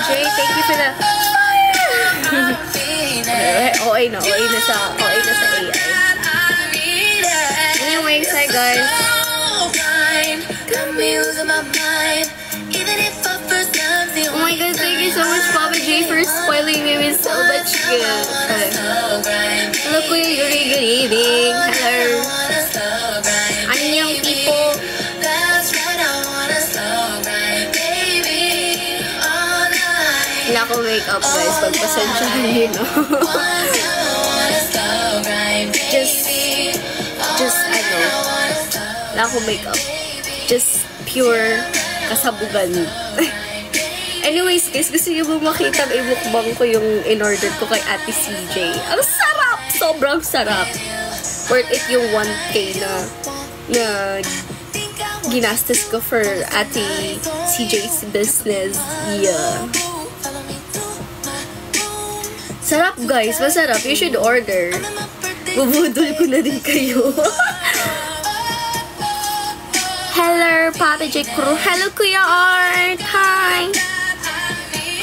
PJ. Thank you for the OA na sa AI. Anyways, hi guys. Oh my god, thank you so much, Papa J, for spoiling me with so much good. Hello, Kuya Yuri. Good evening. Hello. Annyeong people. Wala ko wake up, guys. Pagpasensyahan nyo, no? Wala ko make up. Just pure kasabugan. Anyways, guys, gusto niyo ba makita i-mukbang ko yung in-order ko kay Ate CJ? Ang sarap! Sobrang sarap! Worth it yung 1K na ginastos ko for Ate CJ's business. Yeah. Sarap, guys. Masarap. You should order. Bubudol ko na din kayo. Hello, Papa J Crew. Hello, Kuya Art. Hi.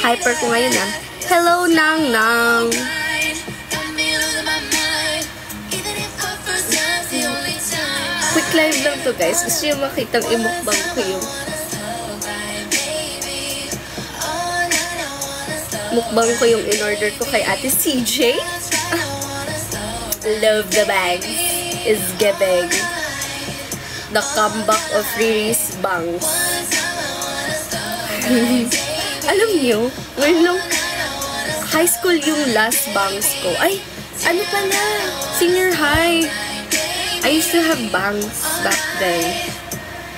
Hyper ko ngayon, ah. Hello, Nang Nang. Quick live lang to, guys. Gusto nyo makitang imukbang ko yung mukbang ko yung in-order ko kay Ate CJ. Love the bag is giving. The comeback of Riri's bangs. Alam niyo, ngayon lang, high school yung last bangs ko. Ay, ano pala? Senior high. I used to have bangs back then.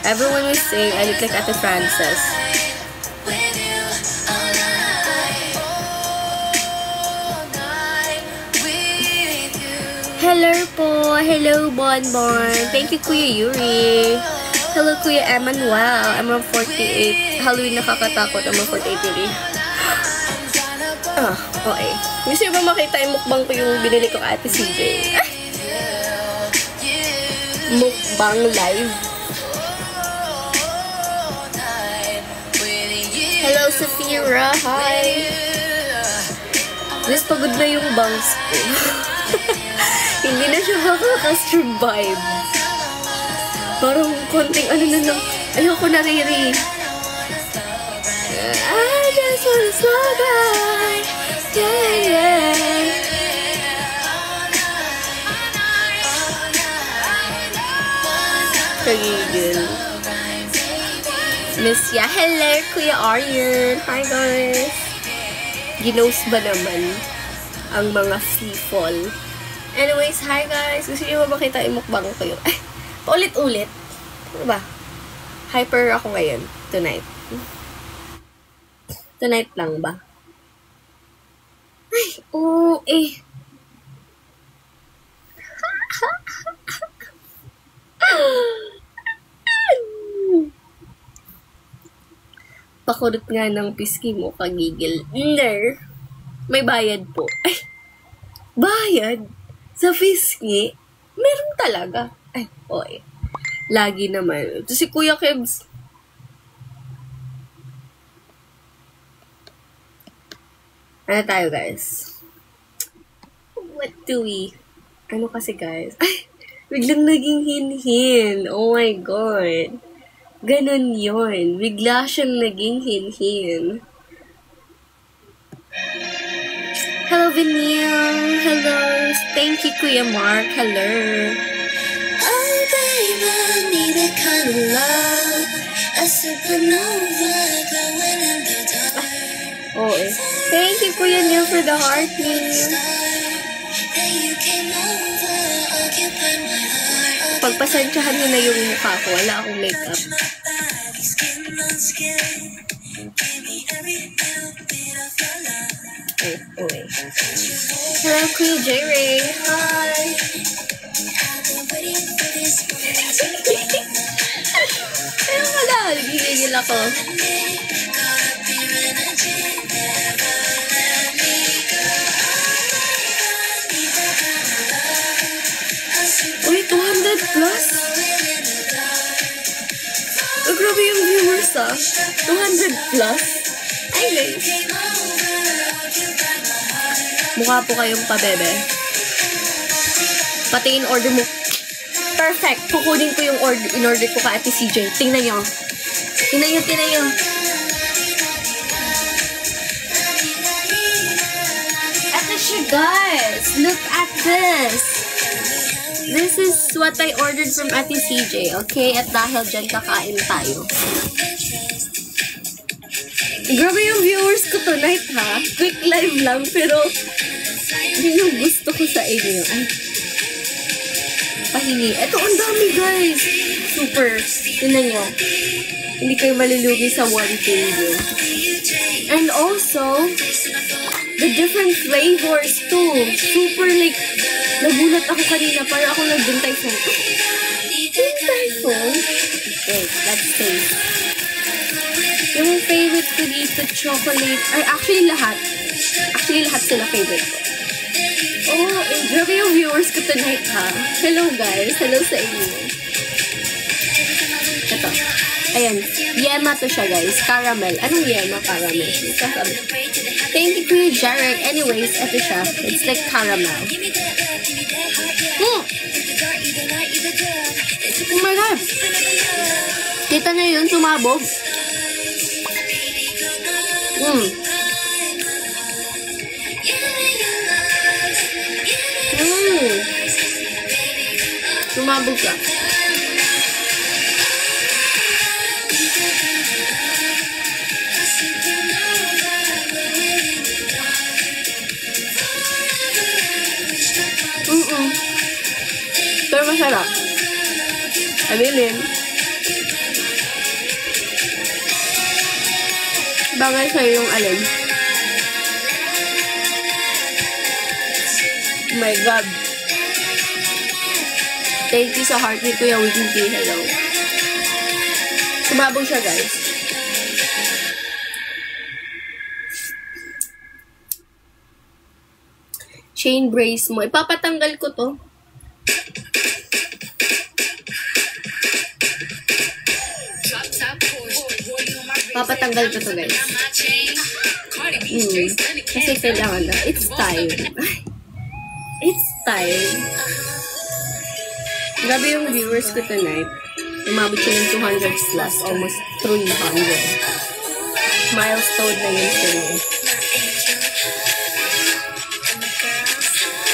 Everyone was saying I look like Ate Frances. Hello po. Hello, Bonbon. Thank you, Kuya Yuri. Hello, Kuya Emmanuel. I'm on 48. Halloween nakakatakot. I'm on 48 Yuri. Okay. Gusto nyo ba makita yung mukbang ko yung binili ko kay Ate CJ? Mukbang live. Hello, Safira. Hi. Guys, pagod na yung bangs ko. Hindi na siya makakasurvive. Parang konting ano na lang. Ayoko na, Riri. I just wanna slow down. Yeah, yeah. Kagigil. Miss ya. Hello, Kuya Aryan. Hi, guys. Ginos ba naman ang mga people? Anyways, hi guys. Gusto niyo ba makita imukbang ko yung paulit-ulit. Ano ba? Hyper ako ngayon. Tonight. Tonight lang ba? Ay, oo, eh. Pakurot nga ng piski mo, kagigil. Ner. May bayad po. Ay, bayad? Sa pisngi, meron talaga. Ay, oy. Lagi naman. Ito si Kuya Kebs. Ano tayo, guys? What do we? Ano kasi, guys? Ay, biglang naging hin-hin. Oh my God. Ganon yun. Bigla siyang naging hin-hin. Hello, Vinyl. Hello. Thank you, Kuya Mark. Hello. Oh, baby, I need that kind of love. A supernova glowing in the dark. Oh, eh. Thank you, Kuya Neil, for the heart, Neil. Pagpasensyahan nyo na yung mukha ko. Wala akong makeup. Okay. Hello, Kuya J-Ray. Hi. Ayun wala. Nagigigil ako. Uy, 200 plus? Oh, grabe yung viewers, ah. 200 plus? Ay, guys. Mukha po kayong pabebe. Pati in-order mo. Perfect. Kukunin ko yung in-order ko kay Ate CJ. Tingnan nyo. Tingnan nyo, tingnan nyo. Ito siya, guys. Look at this. This is what I ordered from Ate CJ. Okay? At dahil dyan, kakain tayo. Grabe yung viewers ko tonight, ha? Quick live lang, pero yun yung gusto ko sa inyo. Ay, pahingi. Ito, ang dami, guys. Super. Tingnan nyo. Hindi kayo malulugi sa one video. And also, the different flavors, too. Super, like, nagulat ako kanina. Para ako nag-dintay phone. Dintay phone? Wait, let's taste. Yung favorite ko dito, chocolate. Ay, actually, lahat. Actually, lahat sila favorite ko. Oh, grabe yung viewers ko tonight, ha? Hello, guys. Hello sa inyo. Ito. Ayan. Yema to siya, guys. Caramel. Anong yema? Caramel. Thank you, Kuya Jarek. Anyways, ito siya. It's like caramel. Oh my God. Kita na yun, sumabog. Sumabog ka. Pero masarap. Abilin. Bagay sa'yo yung alin. Oh my God. Thank you sa heart ni Kuya Winky. Hello. Sumabog siya, guys. Chain brace mo. Ipapatanggal ko to. Papatanggal ko to, guys. Kasi kailangan na. It's time. It's time. Grabe yung viewers ko tonight. Umabot siya ng 200 plus. Almost 300. Milestone na yun sila.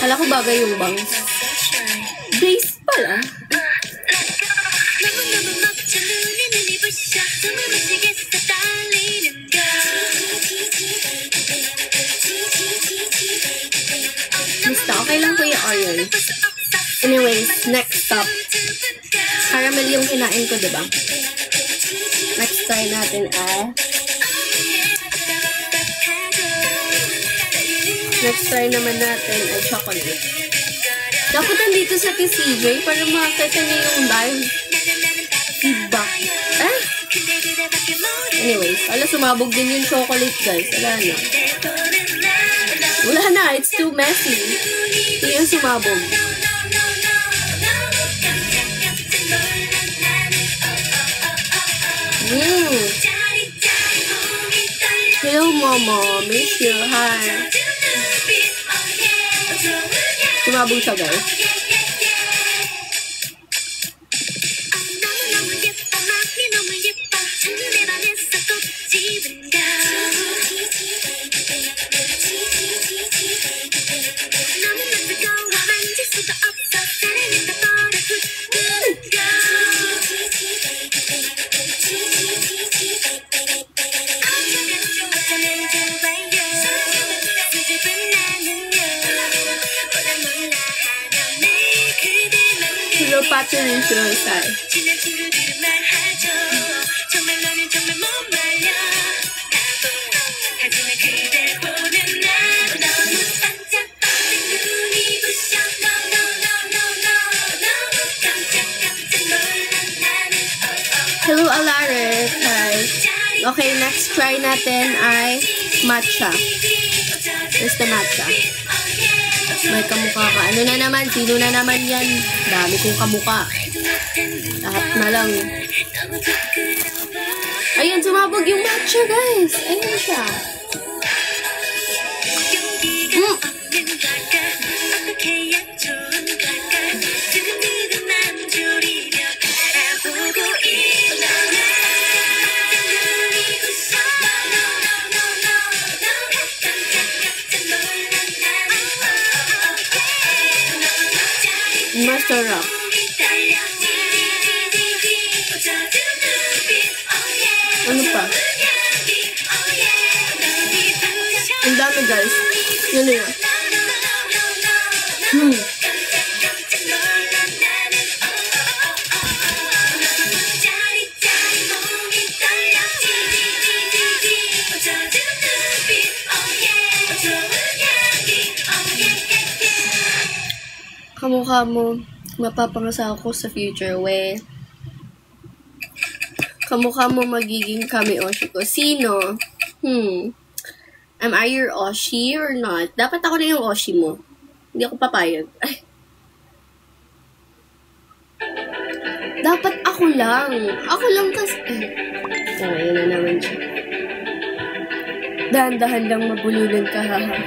Hala ko bagay yung bangs. Brace pala. Basta, okay lang ko yung iron. Anyways, next stop. Caramel yung kinain ko, diba? Next try natin next try naman natin ay chocolate. Dapat nandito sa TCJ para makakita niyo yung live feedback. Anyways, sumabog din yung chocolate, guys. Wala na. It's too messy. Ito yung sumabog. Hello, Mama. Miss you. Hi. Sumabog siya, guys. Patrician side. Hello, Alaris. Hi. Okay, next try natin ay matcha. Here's the matcha. May kamukha ka. Ano na naman? Sino na naman yan? Dami kong kamukha. Lahat na lang. Ayun, sumabog yung matcha, guys. Ayun siya. Masarap. Ano pa? Ang dami guys. Yan na yan. Kamukha mo, mapapangasa ako sa future, we. Kamukha mo magiging kami Oshi ko. Sino? Am I your Oshi or not? Dapat ako na yung Oshi mo. Hindi ako papayag. Ay. Dapat ako lang. Ako lang kasi. Oh, yun na naman siya. Dahan-dahan lang mabulunan ka, haha.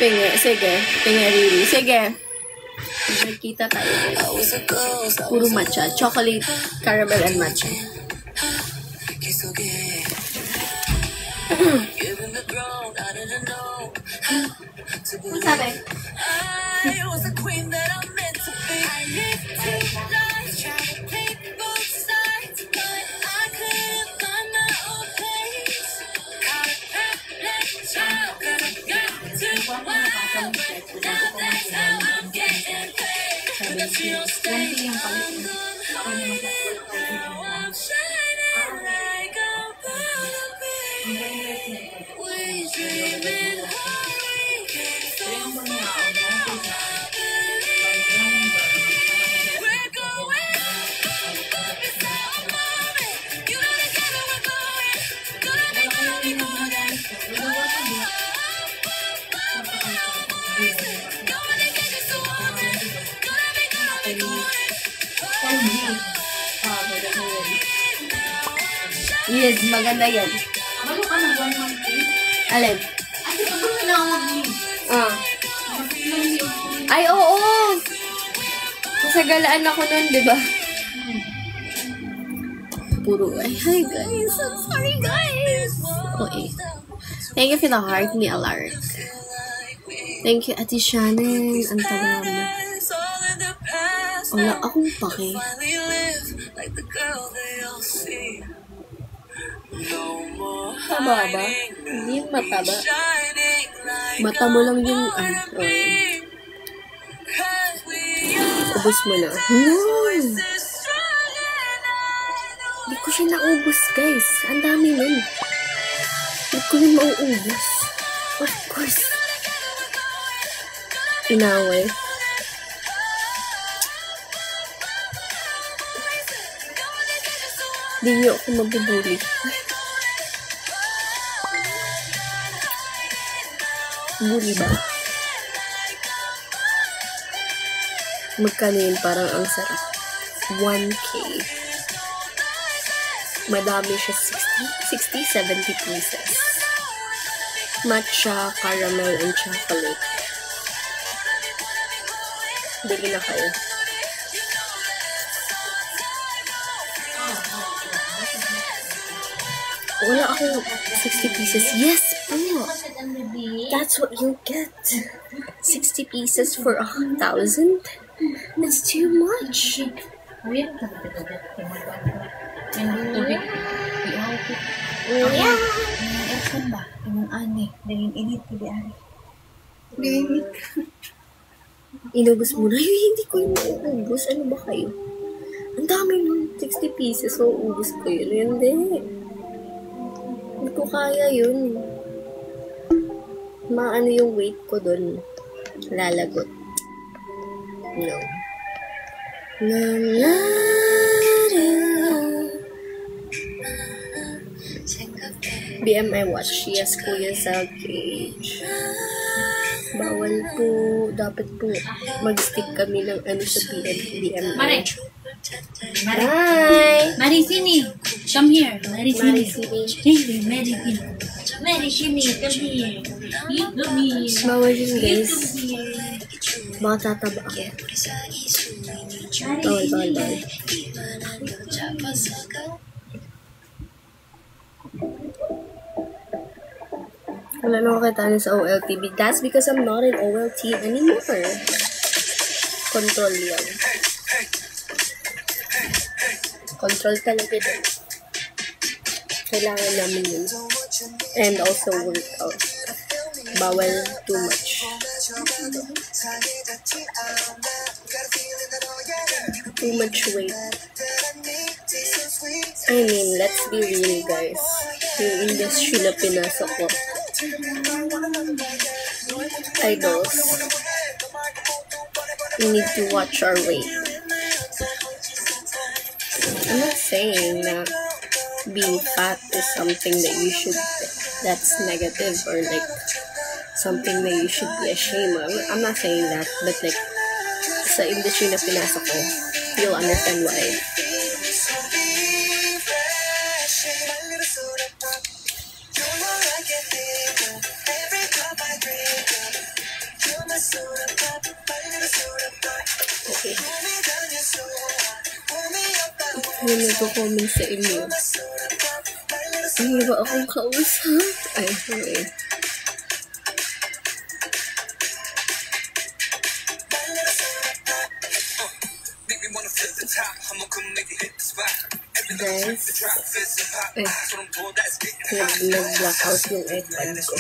Pinge, sige. Pinge, really. Sige. Nagkita tayo. Puro matcha. Chocolate, caramel, and matcha. Ano sabi? Yes, maganda yan. Ano ka ng 113? Alin? Ay, ito na ako mag-leave. Ay, oo! Nasagalaan ako nun, di ba? Puro, ay, hi guys. I'm sorry, guys. Okay. Thank you for the heart, ni Alaric. Thank you, Ate Shannon. Ang tagal mo. Wala akong pake. Taba ba? Hindi yung mataba. Mata mo lang yung ubos mo na. No! Hindi ko siya naubos, guys. Ang dami nun. Hindi ko yun mauubos. Of course. Inaway. Hindi niyo ako mabubuli. Bully ba? Magkano yun? Parang ang sarap. 1K. Madami siya. 60, 70 pieces. Matcha, caramel, and chocolate. Bili na kayo. Wala ako 60 pieces. Yes po! That's what you get. 60 pieces for 1,000? That's too much. Yeah. Inubos mo na. Hindi ko yung maubos. Ano ba kayo? Ang dami nun. 60 pieces. So, ubos ko yun. Hindi. Hindi ko kaya yun. Maano yung weight ko dun. Lalagot. No. La la la. BMI watch. Yes, Kuya Zalcage. Bawal po. Dapat po mag-stick kami ng ano sa BMI. Mare. Hi! Maricini, come here. Maricini. Maricini. Maricini, come here. Come here. Bawal yun, guys. Baka tataba ako. Bawal. Wala na ako kita sa OLTB. That's because I'm not in OLT anymore. Control yan. Control talaga din. Kailangan namin yun. And also workout. Bawal too much. Too much weight. I mean, let's be real, guys. Yung industry na pinasok ko. Idols. We need to watch our weight. I'm not saying that being fat is something that you should, that's negative or like something that you should be ashamed of. I'm not saying that, but like sa industry na pinasok ko, you'll understand why. Okay. Ano nagko-comment sa inyo? Hindi ba akong kausap? Ay, okay. Guys, nag-blackout yung iPad ko.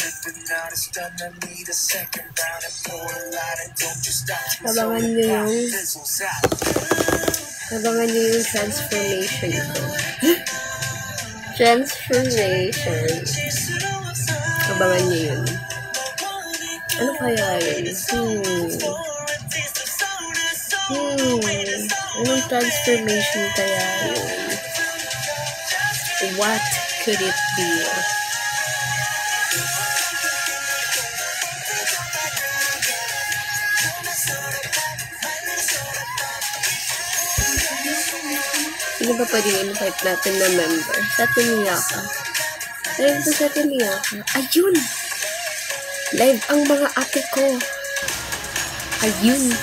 Abangan nyo yung transformation ko. Transformation. Abangan nyo yun. Ano kaya yun? Anong transformation kaya yun? What could it be? Sino ba pwedeng invite natin na member? Sa Tumiyaka. Live to sa Tumiyaka. Ayun! Live ang mga ate ko. Ayun!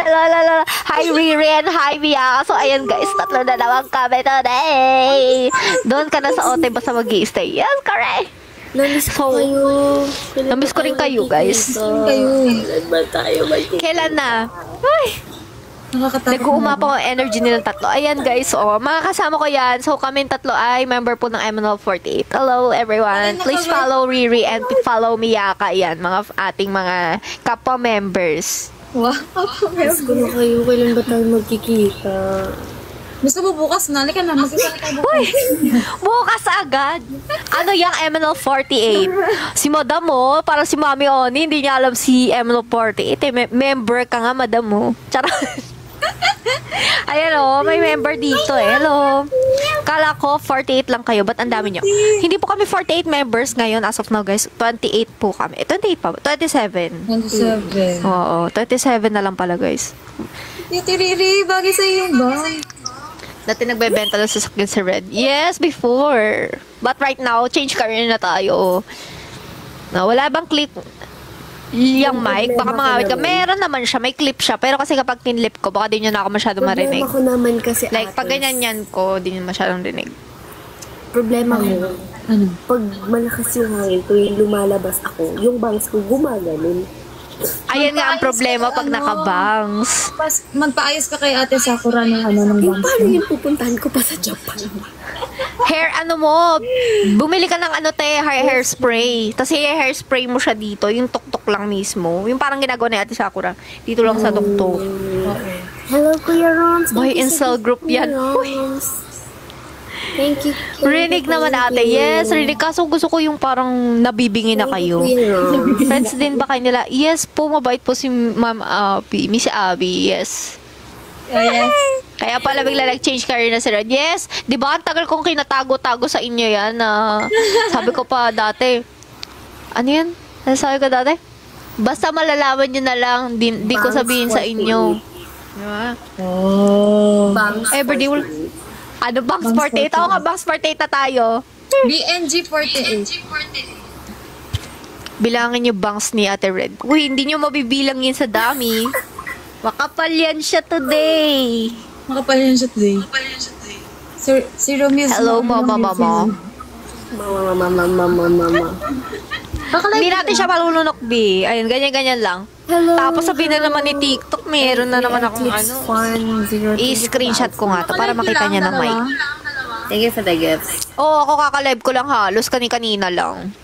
Hello. Hi, Riri and hi, Mia. So, ayan guys, tatlo na naman kami today. Doon ka na sa OT basta mag-i-stay. Yes, correct. Namiss ko kayo. Namiss ko rin kayo, guys. Kailan ba tayo magkikita? Kailan na? Ay! Nag-uuma pa ang energy nilang tatlo. Ayan guys, mga kasama ko yan. So kami tatlo ay member po ng MNL48. Hello everyone. Please follow Riri and follow Miyaka. Yan, mga ating mga kapwa members. Wow. Namiss ko na kayo. Kailan ba tayo magkikita? Gusto mo bukas na? Halika na. Magkita na tayo bukas. Bukas agad. Ano yung MNL48? Si Madam mo, para si Mami Oni, hindi niya alam si MNL48. Member ka nga, Madam mo. Charot. Ayan o, may member dito eh. Hello. Kala ko 48 lang kayo. Ba't ang dami nyo? Hindi po kami 48 members ngayon as of now guys. 28 po kami. 28 pa ba? 27. 27. Oo, 27 na lang pala guys. Titi Riri, bagay sa iyo ba? Dati nagbebenta lang sa sakyan si Red. Yes, before. But right now, change career na tayo. Na, wala bang clip yung mic? Baka mangawit ka. Meron naman siya. May clip siya. Pero kasi kapag tinlip ko, baka di nyo na ako masyado marinig. Problema ko naman kasi like, pag ganyan yan ko, di nyo masyadong rinig. Problema ko, pag malakas yung hangin ko, yung lumalabas ako, yung bangs ko gumaganon. Ayan nga ang problema pag nakabangs. Magpaayos ka kay Ate Sakura ng ng Yung bangs. paano yung pupuntahan ko pa sa Japan? Hair, bumili ka ng hairspray. Tapos hairspray mo siya dito, yung tuktok lang mismo. Yung parang ginagawa ni Ate Sakura. Dito lang sa tuktok. Hello, Kuya Roms. Boy, incel group yan. Thank you. Rinig naman ate. Yes, rinig. Kaso gusto ko yung parang nabibingi na kayo. Friends din ba kayo nila? Yes po, mabait po si Ma'am Abby. Miss Abby, yes. Yes. Kaya pala bigla nag-change career na si Red. Yes, di ba? Ang tagal kong kinatago-tago sa inyo yan. Sabi ko pa dati. Ano yan? Ano sabi ko dati? Basta malalaman nyo na lang. Di ko sabihin sa inyo. Diba? Oh. Everyday will... Ano, Bangs 48? Ako nga, Bangs 48 na tayo. BNG48. Bilangin yung bangs ni Ate Red. Uy, hindi nyo mabibilang yun sa dami. Makapal yan siya today. Makapal yan siya today. Si Romeo. Hello, mama. Mama. Hindi natin siya malulunok, B. Ayun, ganyan-ganyan lang. Hello. Tapos sabihin na naman ni TikTok, meron na naman akong i-screenshot ko nga to para makita niya ng mic. Thank you for the gifts. Oo, ako kakalive ko lang halos kanina lang.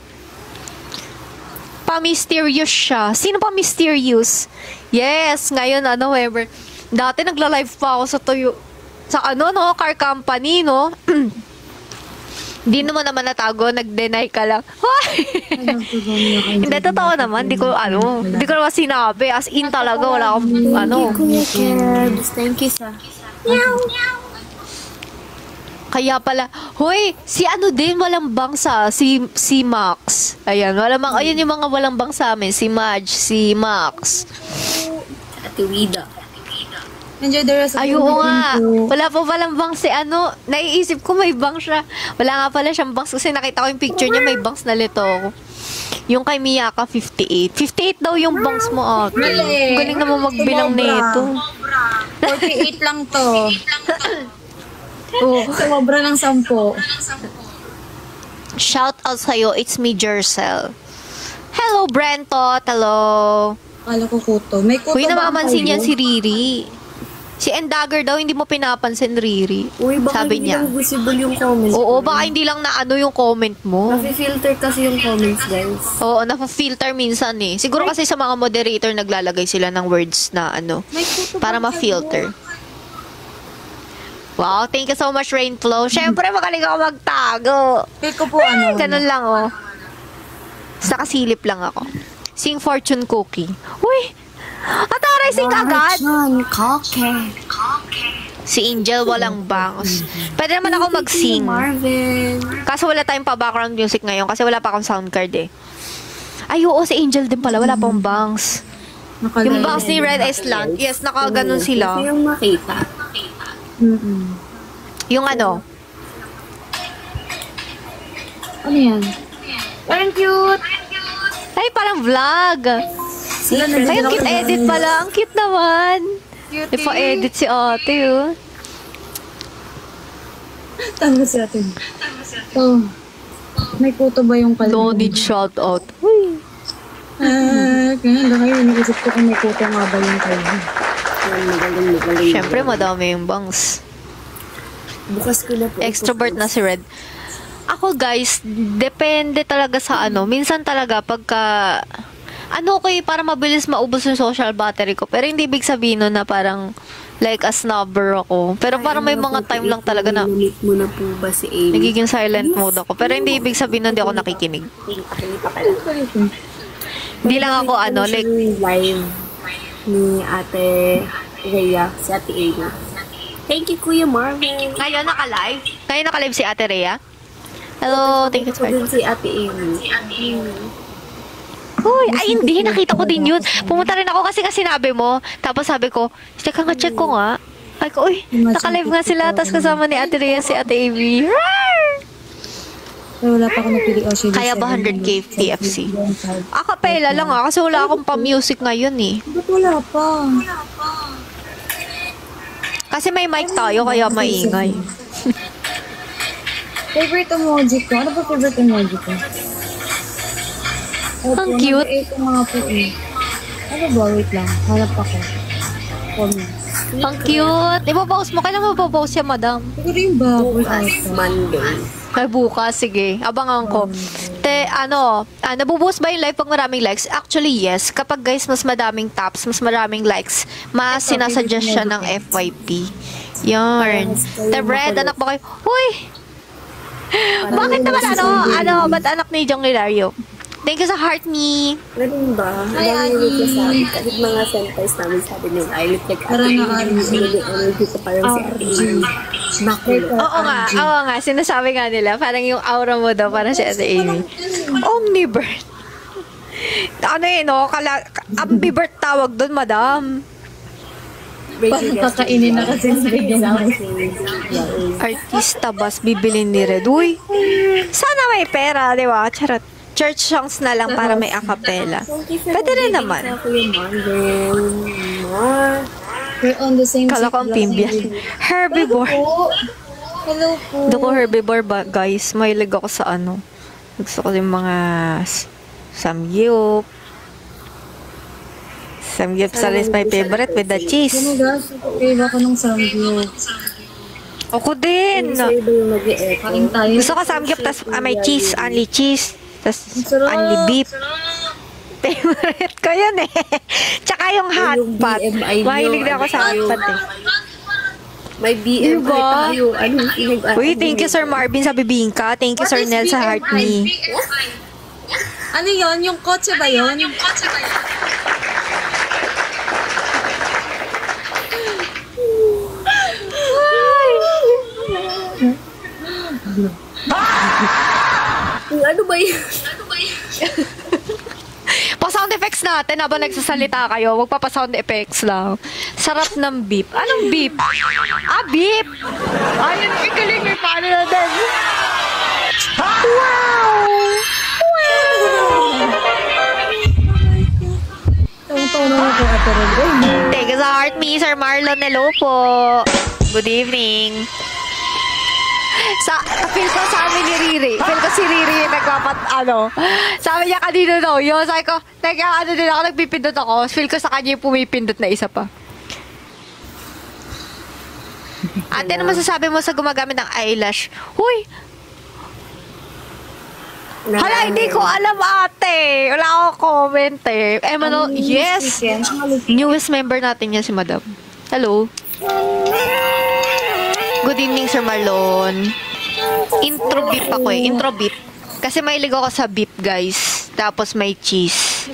Pa-mysterious siya. Sino pa mysterious? Yes, ngayon, November. Dati nagla-live pa ako sa car company, no? Hindi naman natago, nag-deny ka lang. Hindi, totoo naman, hindi ko naman sinabi. As in talaga, wala akong, Thank you, sir. Kaya pala, hoy, si din, walang bangsa, si Max. Ayan, ayan yung mga walang bangsa amin, si Madge, si Max. Ate Wida. Enjoy the rest of Ay, oo nga. Wala pa palang bangs si naiisip ko may bangs siya. Wala nga pala siyang bangs kasi nakita ko yung picture niya, may bangs na lito. Yung kay Miyaka, 58. 58 daw yung bangs mo, ate. Galing naman magbilang nito. 48 lang to. Oh. Sumobra ng 10. Shout out sa'yo, it's me, Jercel. Hello, Brentot. Hello. Akala ko kuto. May kuto Uy, ba namamansin kayo? yan si Riri. Si Endagger daw, hindi mo pinapansin, Riri. Uy, baka Sabi hindi niya. lang visible yung comments. Oo, baka hindi lang na yung comment mo. Nafi-filter kasi yung comments, guys. Oo, nafa-filter minsan eh. Siguro kasi sa mga moderator naglalagay sila ng words na May kuto para ba ma-filter. Wow, thank you so much, Rainflow. Syempre, magaling ako magtago. Fake ko po Ganun lang, oh. Nakasilip lang ako. Sing fortune cookie. Uy! Ataray, sing agad! Si Angel walang bangs. Pwede naman ako mag-sing. Marvin. Kaso wala tayong pa-background music ngayon kasi wala pa akong sound card eh. Ay, oo, si Angel din pala. Wala pang bangs. Yung bangs ni Red Island. Yes, nakaganon sila. Kasi yung makita. Yung Ano yan? Parang cute. Ay, parang vlog. Ay, ang cute edit pala. Ang cute naman. Cutie. Ipa-edit si ate, oh. Tama si atin. Oh. May kuto ba yung kalbo? No need shout out. Uy. Ganun ba kayo? Naisip ko kung may kuto nga ba yung kalbo. Magaling. Siyempre, madami yung bangs. Bukas ko na po. Extrovert na si Red. Ako, guys, depende talaga sa Minsan talaga, pagka... para mabilis maubos yung social battery ko. Pero hindi ibig sabihin nun na parang like a snobber ako. Pero parang may mga time lang talaga na Minute mo na po ba si Amy? nagiging silent mode ako. Pero hindi ibig sabihin nun hindi ako nakikinig. Hindi lang ako like... live ni Ate Rhea, si Ate Amy. Thank you, Kuya Marvin. Ngayon naka-live? Ngayon naka-live si Ate Rhea? Hello, thank you, sir. Si Ate Amy. Uy, ay hindi, nakita ko din yun. Pumunta rin ako kasi sinabi mo. Tapos sabi ko, teka nga, check ko nga. Ay ko, uy, naka-live nga sila. Tapos kasama ni Ate Rhea si Ate Amy. Pero wala pa ako napili. Kaya ba 100k TFC? Acapella lang kasi wala akong pa-music ngayon eh. Ba't wala pa? Kasi may mic tayo, kaya maingay. Favorite emoji ko? Ano ba favorite emoji ko? Ang cute. Ito mga po eh. Ano ba? Wait lang. Hanap ako. Comment. Ang cute. Ipopost mo. Kailan mo ipopost yan, madam? Siguro yung baboy ata. Monday. Ay, bukas. Sige. Abangan ko. Nabubuhos ba yung live pag maraming likes? Actually, yes. Kapag guys, mas madaming taps, mas maraming likes, mas sinasuggest siya ng FYP. Yarn. The Red, anak ba kayo? Uy! Bakit naman ba't anak ni Jong Hilario? Thank you sa heart me. Ganun ba? Ang dami ko sa kahit mga sentais namin sabi nila, I look like Ate Amy. Energy ko parang si Ate Amy. Oo nga. Sinasabi nga nila, parang yung aura mo daw, parang si Ate Amy. Omnibird. Ambivert tawag doon, madam. Kakainin na kasi sa Artista bus, bibilin ni Red. Uy, sana may pera, di ba? Charot. Church songs na lang para may acapella. Pwede rin naman. We're on the same Kala ko ang amphibian. Herbivore. Hello po. Hindi ko herbivore ba, guys? Mahilig ako sa ano. Gusto ko yung mga samgyup. Samgyup sa is my favorite with the cheese. Oh my gosh, okay ako ng samgyup. Ako din. Kain tayo. Gusto ko samgyup, tas may cheese, only cheese. Tas only beef. Favorite ko yun eh. Tsaka yung hot pot. Mahilig na ako sa hot pot eh. May BM tayo. Uy, thank you Sir Marvin sa bibingka. Thank you Sir Nel sa heart me. Ano yon? Yung kotse ba yon? Ano ba yun? Pa-sound effects natin habang nagsasalita kayo. Huwag pa-sound effects lang. Sarap ng beef. Anong beef? Ah, beef! Ayun, ikaling may paano na din. Wow! Taong-taong na ako at Thank you sa heart me, Sir Marlon. Hello po. Good evening. Feel ko sa amin ni Riri. Feel ko si Riri yung sabi niya kanina daw yun. Sabi ko, din ako, nagpipindot ako. Feel ko sa kanya yung pumipindot na isa pa. Ate, ano masasabi mo sa gumagamit ng eyelash? Huy! Hala, hindi ko alam ate. Wala akong comment eh. Emmanuel, yes! Newest member natin yan si Madam. Hello. Good evening, Sir Marlon. Intro beef ako eh. Intro beef. Kasi mahilig ako sa beef, guys. Tapos may cheese.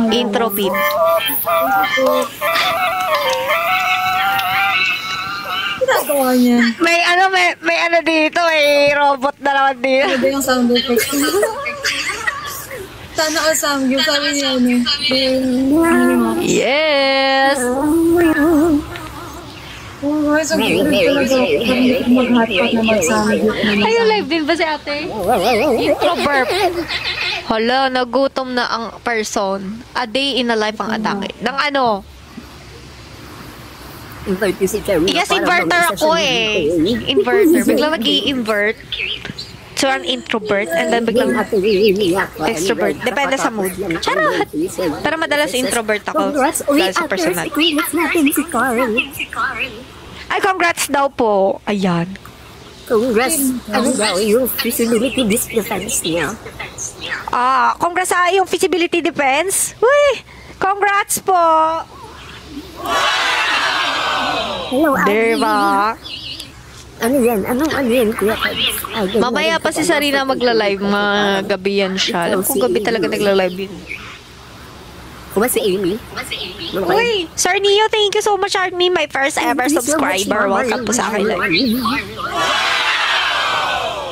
Intro beef. ginagawa niya? May ano dito, robot na naman dito. Ano ba yung sound effect? Sana all sound yung sabi niya Yes! Oh, so good talaga mag-hotpot na mag-sound yung Ayun, live din ba si ate? Introvert. Hala, nagutom na ang person. A day in a life ang atake. Nang ano? Yes, inverter ako eh. Inverter. Biglang nag-i-invert. So, an introvert and then biglang extrovert. Depende sa mood. Charot! Pero madalas introvert ako dahil sa personal. Ay, congrats daw po. Ayan. Congrats. Ano daw yung feasibility defense niya? Congrats sa yung feasibility defense. Uy! Congrats po! Hello, Diba? Ano yan? Ano yan, Kuya? Mamaya pa si Sarina magla-live. Gabi yan siya. Alam kong gabi talaga nagla-live yun. Kuba si Amy? Uy! Sir Neo, thank you so much, Army. My first ever subscriber. Welcome po sa akin live.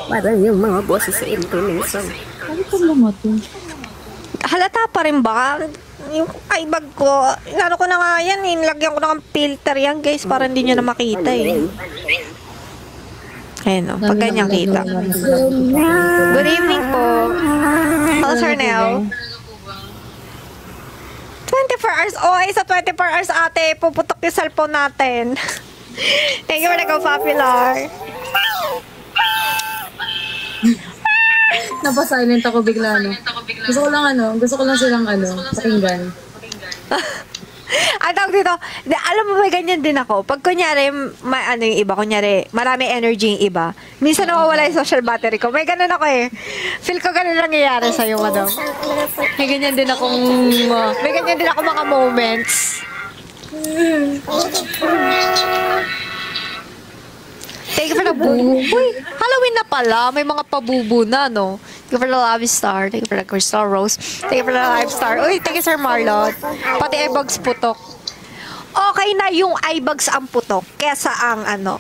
Parang yung mga boses sa information. Ano pa naman ito? Halata pa rin ba? Yung eyebag ko, inano ko na nga yan, nilagyan ko na ng filter yan, guys, para hindi nyo na makita eh. Ayun o, pag ganyan kita. Good evening po. Hello, Sir Nel. 24 hours. Sa 24 hours, ate, puputok yung cellphone natin. Thank you for the go popular. Napasilent ako bigla, no? Gusto ko lang silang pakinggan. Ang tawag dito, alam mo ba, ganyan din ako. Pag kunyari, yung iba, kunyari, marami energy yung iba, minsan nawawala yung social battery ko. May ganun ako eh. Feel ko ganun nangyayari sa'yo, madam. May ganyan din akong mga moments. Thank you for the boo. Uy, Halloween na pala. May mga pabubu na, no? Thank you for the live star. Thank you for the crystal rose. Thank you for the live star. Uy, thank you, Sir Marlon. Pati eyebags putok. Okay na yung eyebags ang putok kesa ang ano.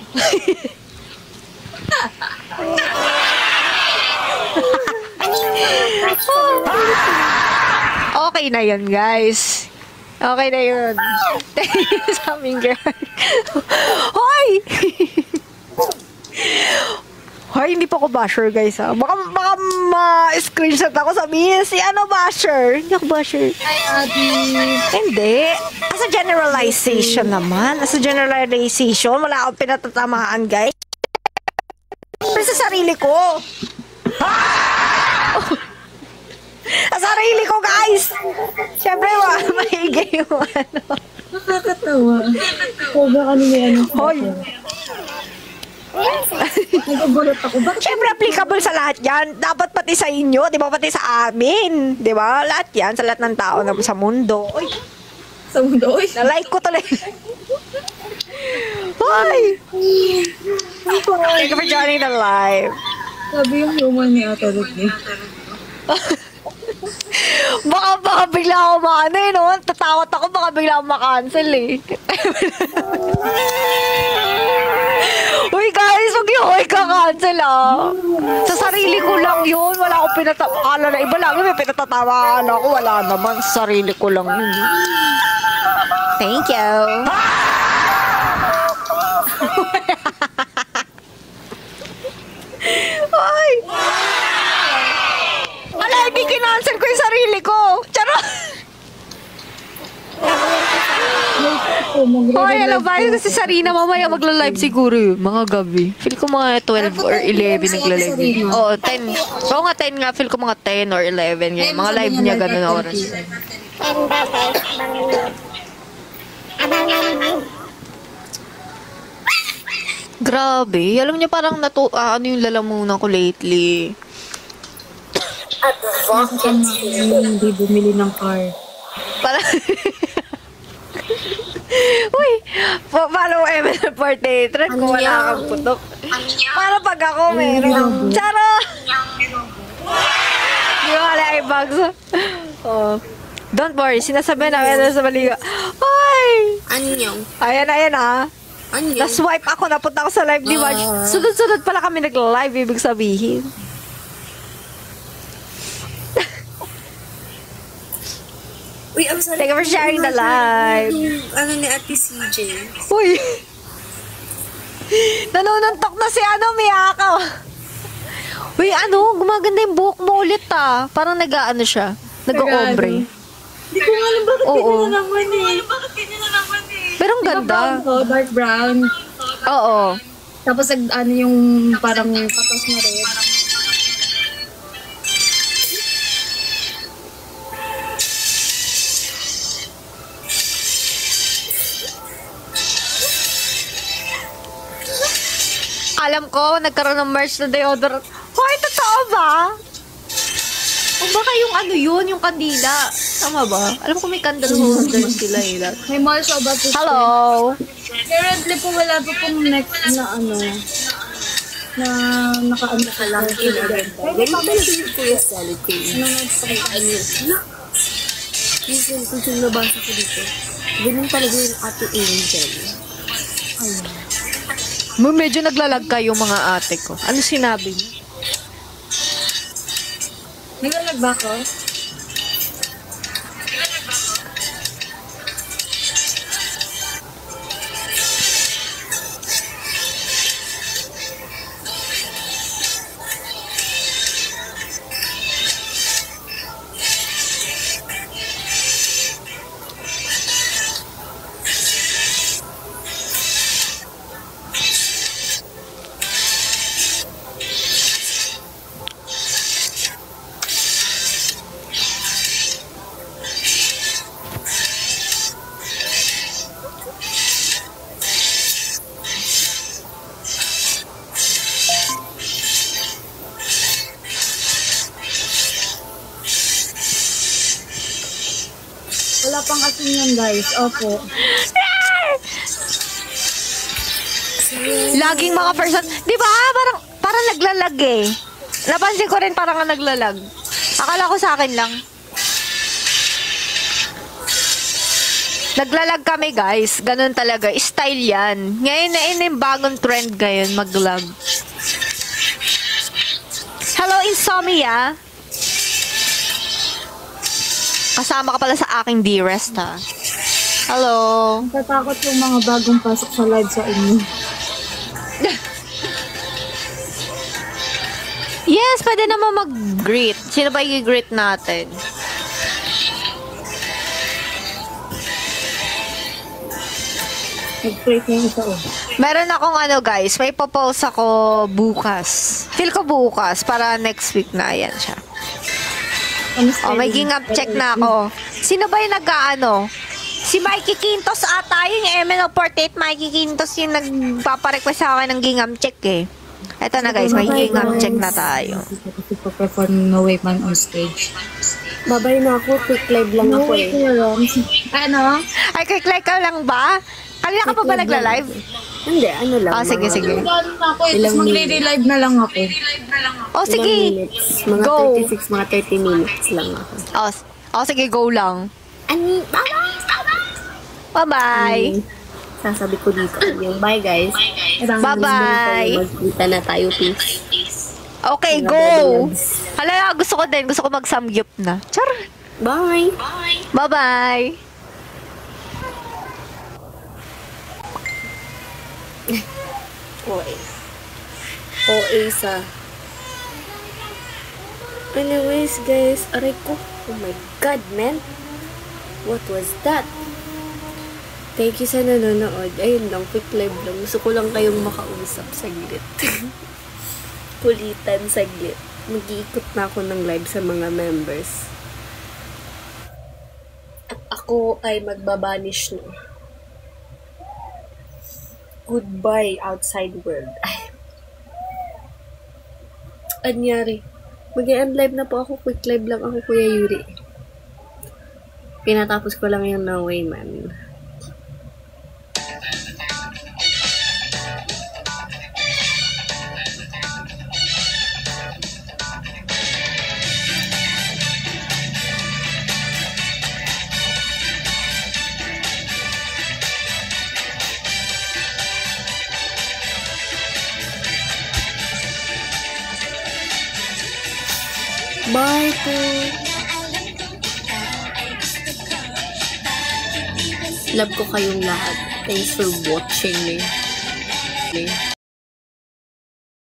Okay na yun, guys. Okay na yun. Thank you sa aming girl. Hoy! Hoy, hindi pa ako basher, guys, ha? Baka ma-screenshot ako sabihin, si ano basher? Hindi ako basher. Hi, Adi. Hindi. Kasi as a generalization naman. As a generalization, wala akong pinatatamaan, guys. Pero sa sarili ko. Sa sarili ko, guys. Siyempre, maigay yung ano. Nakakatawa. Sobrang ano may ano. Hoy. Nagagulot ako. Bakit? Siyempre, applicable sa lahat yan. Dapat pati sa inyo, di ba? Pati sa amin. Di ba? Lahat yan, sa lahat ng tao na sa mundo. Uy. Sa mundo? Uy. Na-like ko tuloy. Hoy. Thank you for joining the live. Sabi yung human ni Ate Ruth. Baka bigla ako maano eh, no? Tatawat ako, baka bigla ako makancel eh. Uy guys, huwag yung huwag ka-cancel ah. Sa sarili ko lang yun, wala akong pinatawaan na iba lang, may pinatatamaan ako, wala naman, sa sarili ko lang yun. Thank you. Ay! Wala, hindi kinancel ko yung sarili ko. Charot! Hoy, alam ba yun? Kasi Sarina, mamaya magla-live siguro yun. Mga gabi. Feel ko mga 12 or 11 nagla-live. Oo, 10. Oo nga, 10 nga. Feel ko mga 10 or 11. Ganyan. Mga live niya, ganun na oras. Grabe. Alam niyo, parang ano yung lalamunan ko lately. Hindi bumili ng car. Parang... Uy! Paano ML48? Kung wala kang putok. Para pag ako meron. Charo! Di ba wala ay bags? Oh. Don't worry, sinasabi namin sa baliga. Hoy! Anyong. Ayan ah. Anyong. Na-swipe ako, napunta ako sa live ni Marge. Sunod-sunod pala kami nag-live, ibig sabihin. Uy, I'm sorry. Thank you for sharing the live. Ano ni Ate CJ? Uy! Nanununtok na si Miyaka. Uy, gumaganda yung buhok mo ulit ah. Parang nag-ano siya. Nag-oombre. Hindi ko nga alam bakit Oo. ganyan na naman eh. Pero ang ganda. Dark brown. Oo. Tapos ano yung parang patos na red. Alam ko, nagkaroon ng merch na deodorant. Hoy, totoo ba? O baka yung yung kandila. Tama ba? Alam ko may candle holder sila eh. May mall shop ba ito? Hello? Currently po wala pa pong next na na nakaano ka lang. Ganun talaga yung Kuya Salad ko yun. Minsan kung yung nabasa ko dito, ganun talaga yung Ate Angel. Medyo naglalag kayo mga ate ko. Ano sinabi niyo? Naglalag ba ako? Wala pang asin yan, guys. Opo. Laging mga person. Di ba? Parang naglalag eh. Napansin ko rin parang naglalag. Akala ko sa akin lang. Naglalag kami guys. Ganun talaga. Style yan. Ngayon na yung bagong trend ngayon. Maglag. Hello, Insomnia. Kasama ka pala sa aking dearest ha. Hello. Natatakot yung mga bagong pasok sa live sa inyo. Yes, pwede naman mag-greet. Sino ba i-greet natin? Nag-break na yung isa oh. Meron akong ano guys, may propose ako bukas. Feel ko bukas para next week na yan siya. Oh, may gingham check na ako. Sino ba yung nag-ano? Si Mikey Quintos ata yun, yung MNO48. Mikey Quintos yung nagpaparequest sa akin ng gingham check eh. Eto na guys, may gingham check na tayo. Kasi pa-perform No Way Man on stage. Babay na ako. Quick live lang ako eh. Ano? Ay, quick like ka lang ba? Kanina ka pa ba nagla-live? Hindi, ano lang. Ah, sige, sige. Gano'n na ako eh. Tapos magre-relive na lang ako. Oh, Ilang sige. minutes? Mga Go. 36, mga 30 minutes lang ako. Oh, sige, go lang. Ani, Bye-bye. sasabi ko dito. Yung bye guys. Bye-bye. Magkita na tayo, please. Okay, Mga go. babalabs. Hala, gusto ko din. Gusto ko mag-samgyup na. Char. Bye. Bye-bye. OA. OA sa... Anyways, guys, aray ko. Oh my God, man. What was that? Thank you sa nanonood. Ayun lang, quick live lang. Gusto ko lang kayong makausap saglit. Kulitan saglit. Mag-iikot na ako ng live sa mga members. At ako ay magbabanish na. Goodbye, outside world. Ay. Anyari. Mag-i-unlive na po ako. Quick live lang ako, Kuya Yuri. Pinatapos ko lang yung No Way Man. Bye po. Love ko kayong lahat. Thanks for watching me.